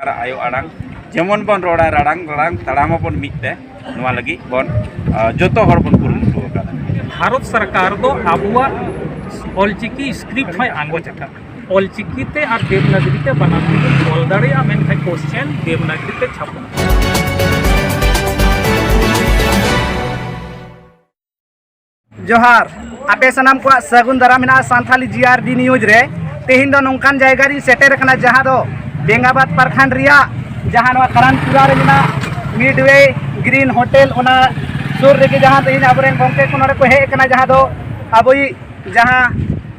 आयो आड़ांग जेमन बन रोड़ा राड़ांग राड़ांग तड़ामा बन मिटते नुआ लगी बन जोतो हर बन कुरुमुटु अकादा भारत सरकार दो आबुआ ऑलचिकी स्क्रिप्ट है आंगोच का ऑलचिकी ते और देवनागरी ते बनाते बोल दाड़िया मेनखाय क्वेश्चन देवनागरी ते छापा जोहार आपे सनाम को सगुन दारामिना सान्थाली जीआरडी न्यूज रे तेहिन दो नोंकान जायगा री सेटेर कना जहां दो बेंगाबाद प्रखंड रिया जहां नवा करानपुरा रे मिना मिडवे ग्रीन होटल ओना सुर रे जहां तेहिन अबरेन गोंके को नरे को हे कना जहां दो अबई जहां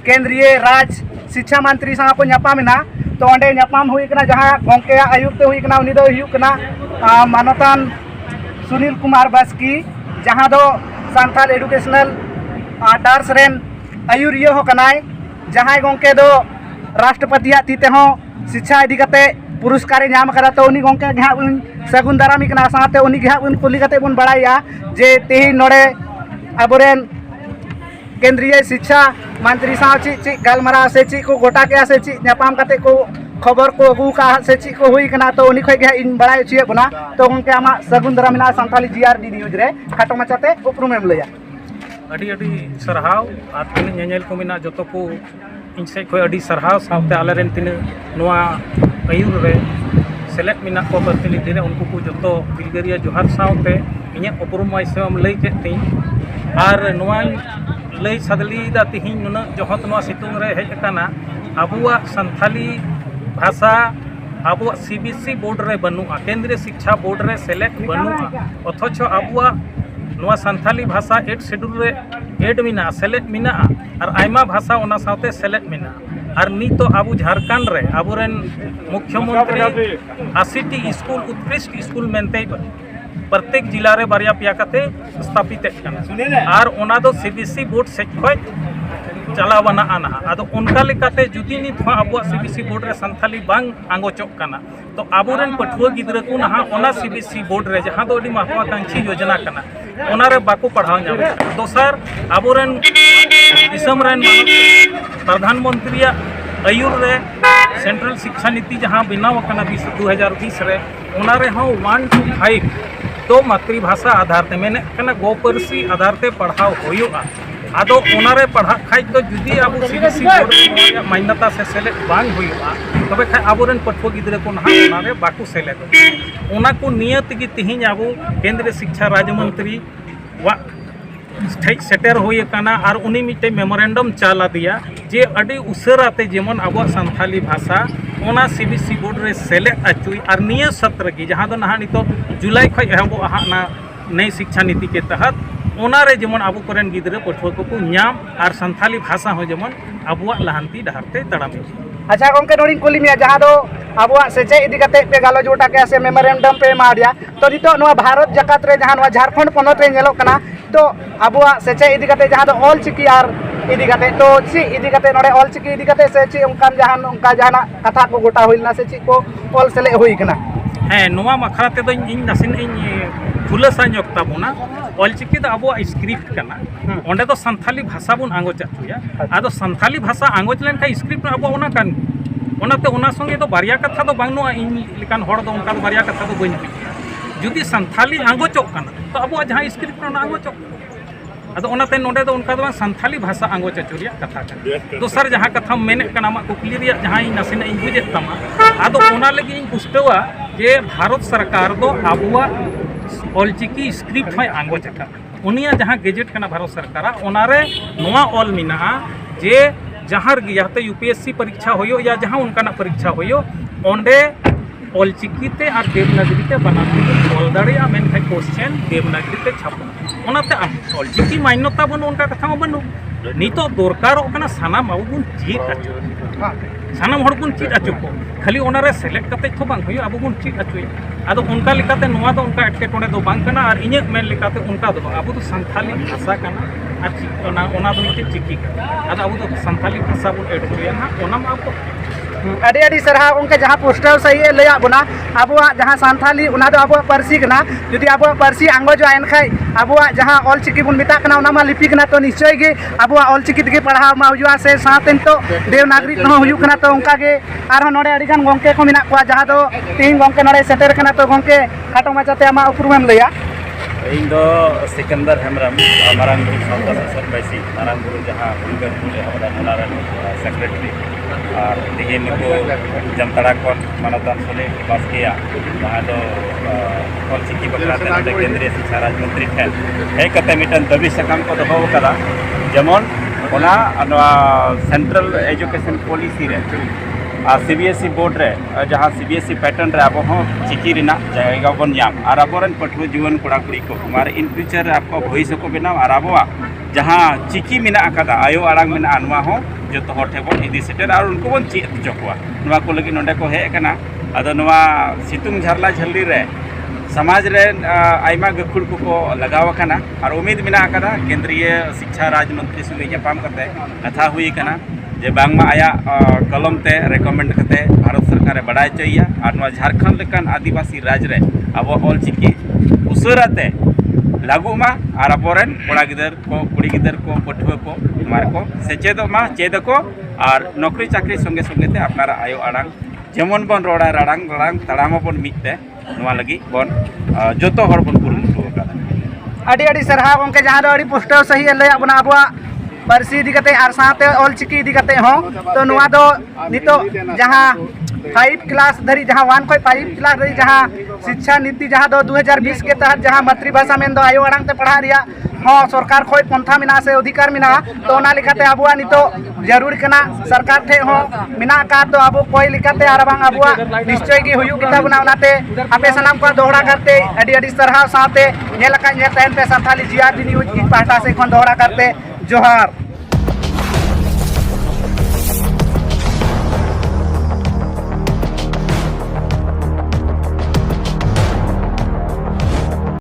केंद्रीय राज शिक्षा मंत्री सा को न्यापामिना तो ओंडे न्यापाम हुई कना जहां गोंके आयुक्त हुई कना उनी दो हुई कना मानतान सुनील कुमार बास्की जहां दो सान्थाल एडुकेशनल डार्स रेन आयुरिया हो कनाय जहां गोंके दो राष्ट्रपति तीते हो शिक्षा इदी कते पुरस्कार नाम करा तो उनी गोंके घा सगुन दारामी कना साथे उनी घा कुली कते बन बड़ाया जे तेही नोडे अबरेन केंद्रीय शिक्षा मंत्री सा ची गलमरा से ची को गोटा के से ची नेपाम कते को खबर को अगू का से ची को हुई कना तो उनी खय घा इन बड़ाय छिए बना तो गोंके आमा सगुन दारामिना सान्थाली जीआरडी न्यूज रे खाटो मचाते उपरुमेम लया अड़ी अड़ी सरहाव और तीन नेल को मिना जतो को इन से कोई अड़ी सरहाव सावते आलेरेन तीन नुआ आयुर रे सेलेक्ट मिना को प्रतिनिधि रे उनको को जतो बिलगरिया जोहार सावते इने उपरुम माइसम लई के ती और नुआ लई सदली दा तिहिन नुना जोहत नुआ सितुंग रे हेज काना अबुआ संथाली भाषा अबुआ सीबीएसई बोर्ड रे बनुआ केंद्रीय शिक्षा बोर्ड रे सेलेक्ट बनुआ अथच अबुआ नुआ संथाली भाषा 8 शेड्यूल रे एड मिना सेलेक्ट मिना और आयमा भाषा ओना साथे सेलेक्ट मिना और नी तो आबू झारखंड रे आबुरेन मुख्यमंत्री 80 स्कूल उत्कृष्ट स्कूल मेनते प्रत्येक जिला रे बारिया पिया कते स्थापित कना और ओना दो सीबीएसई बोर्ड से खय चलावना आना आदो उनका लेकाते जुदी नित हो आबुआ सीबीएसई बोर्ड रे संथाली बांग आंगोचोक कना तो आबुरेन पठुआ गिद्रा को नहा ओना सीबीएसई बोर्ड रे जहां दो महत्वाकांक्षी योजना कना ओना रे बाको पढ़ाव जाम दोसर आबुरेन दिसम रेन प्रधानमंत्री आयुर रे सेंट्रल शिक्षा नीति जहां बनाव कना 2020 रे ओना रे हो 1 to 5 तो मातृभाषा आधार ते मेने कना गोपरसी आधार ते पढ़ाव होयुआ आदो ओनारे पढ़ा खाई तो जुदी आबू सीबीएसई बोर्ड मान्यता से सेलेक्ट बांग हुआ तबे खाई आबुरेन पठुआ गिद्रा को नहा ओनारे बाकू सेलेक्ट ओना को नियत की तिहिन आबू केंद्रीय शिक्षा राज्य मंत्री वा सेटर हुई काना और उनी मिटे मेमोरेंडम चाला दिया जे अडी उसराते जेमन आबू संथाली भाषा ओना सीबीएसई बोर्ड रे सेलेक्ट अचुई और निय सत्र की जहां दो नहा नितो जुलाई खय एहबो आहाना नई शिक्षा नीति के तहत ओनारे जेमन आबू करेन गिद्रा पठुआ को नाम और संथाली भाषा हो जेमन आबुआ लहांती डहारते तड़ामी अच्छा गोंके नोडिन कुली मिया जहां दो आबुआ सेचे इदी कते पे गालोज गोटा के से मेमोरेंडम पे मारिया तो नितो नवा भारत जकात रे जहां नवा झारखंड पनत रे नेलो कना तो आबुआ सेचे इदी कते जहां दो ऑल चिकी आर इदी कते तो ची इदी कते नोडे ऑल चिकी इदी कते से ची उनकान जहां उनका जहाना कथा को गोटा होइलना से ची को ऑल सेले होई कना हाँ नुआ मखरा ते दो इन नसिन इन खुलसा न्योक्ता बुना ऑलचिकी द आबो स्क्रिप्ट कना ओंडे तो संथाली भाषा बुन आंगोच चुया आदो संथाली भाषा आंगोच लेन का स्क्रिप्ट आबो ओना कान ओनाते ओना संगे तो बारिया कथा तो बांगनो इन लिकान हड़ दो उनका बारिया कथा तो बइन जुदी संथाली आंगोचोक कना तो आबो जहां स्क्रिप्ट ओना आंगोचोक आदो ओनाते नोडे दो उनका दो संथाली भाषा आंगोच चुरिया कथा कन दोसर जहां कथा मेने कना मा कुकली रिया जहां इन नसिन इन बुझे तमा आदो ओना लगी इन पुष्टवा जे भारत सरकार दो आबुआ ऑलचिकी स्क्रिप्ट है आंगोच का उनिया जहां गेजेट कना भारत सरकार ओनारे नोआ ऑल मिना जे जहां गयाते यूपीएससी परीक्षा होयो या जहां उनका ना परीक्षा होयो ओंडे ऑलचिकी ते और देवनागरी ते बनाते बोल दाड़िया मेन खाय क्वेश्चन देवनागरी ते छापो ओनाते ऑलचिकी मान्यता बनु उनका कथा बनु नितो दरकार कना सानाम आबो बुन चीट आचो सानाम हड़ बुन चीट आचो को खाली ओनारे सेलेक्ट कते तो बांग होयो आबो बुन चीट आचोय आदो उनका लेकाते नुआ दो उनका एटकेटोड़े दो बांग कना और इने मेन लेकाते उनका दो आबो तो संथाली भाषा कना और ओना दो मिटे चिकी आदो आबो तो संथाली भाषा बुन एड होया ना ओना मा अड़ी अड़ी सरहा उनके जहाँ पोस्टर सही लैया बना अब जहाँ सानथाली उना दो अब पारसी कना जुदी अब पारसी आंगोज आयन खाय अब जहाँ ऑल चिकी बुन मिता कना उना मा लिपि कना तो निश्चय गे अब ऑल चिकी तगे पढ़ाव मा हुआ से साथेन तो देवनागरी हो हुयु कना तो उनका गे आर नोडे अड़ी गान गंके को मिना को जहाँ दो तीन गंके नोडे सेटर कना तो गंके खाटो माचाते आमा उपरुमेम लैया इन दो सिकंदर हेम्ब्रम मारांग गुरु सावता ससर बैसी मारांग गुरु जहाँ हुलगर गुरु हमारा मुनारन सेक्रेटरी और तिहिन को जमतड़ा को मानवदान सुने पास किया जहाँ दो ऑलचिकी बकराते नोडे केंद्रीय शिक्षा राज्य मंत्री ठेन हे कते मिटन दबी सकम को दोहो कदा जेमन ओना सेंट्रल एजुकेशन पॉलिसी रे CBSE बोर्ड रे जहाँ CBSE पैटर्न रे अब चिकी रिना जायगा बन नाम और आबोरन पठुआ जीवन कोड़ा कुड़ी को हमारे इन फ्यूचर आपको भविष्य को बनाव और अब जहाँ चिकी मिना अकादा आयो आड़ांग मिना अनुवा हो जो तो हटे बन इदी सेटर और उनको बन चेत चोकवा नुवा को लगी नोंडे को हे कना अदो नुवा सितुंग झरला झल्ली रे समाज रे आयमा गखुड़ को लगाव कना और उम्मीद मिना अकादा केंद्रीय शिक्षा राज्य मंत्री संगे जापाम करते कथा हुई कना जे बांगमा आया कलम ते रेकमेंड करते भारत सरकार बड़ाई चाहिए और झारखंड लेकान आदिवासी राज्य रे अब ऑलचिकी उसराते लागू मा और अबोरेन कोड़ा गिदर को कुड़ी गिदर को पठुआ को हमारे को सेचेद मा चेद को और नौकरी चाकरी संगे संगे ते अपनारा आयो आड़ांग जेमन बन रोड़ा राड़ांग राड़ांग तड़ामा बन मिटते नुआ लगी बन जोतो हर बन कुरुमुटु अकादा अड़ी अड़ी सरहा उनके जहाँ दो अड़ी पोस्टर सही लैया बना अब पारसी इदी कते आर साथे ऑल चिकी इदी कते हो तो नुआ दो नितो जहाँ 5 क्लास धरी जहाँ 1 खो 5 क्लास धरी जहाँ शिक्षा नीति जहाँ दो 2020 के तहत जहाँ मातृभाषा में दो आयो आड़ांग ते पढ़ा रिया हाँ सरकार खोई पंथा मिना से अधिकार मिना तो ओना लिखाते अबुआ नितो जरूर कना सरकार ठे हो मिना का तो अब कोई लिखाते आर बांग अबुआ निश्चय की हुयु किता बना उनाते आपे सनाम को दोहरा करते अड़ी अड़ी सरहा साथे नेलका ने तहन पे संथाली जिया न्यूज की पाटा से खन दोहरा करते जोहार।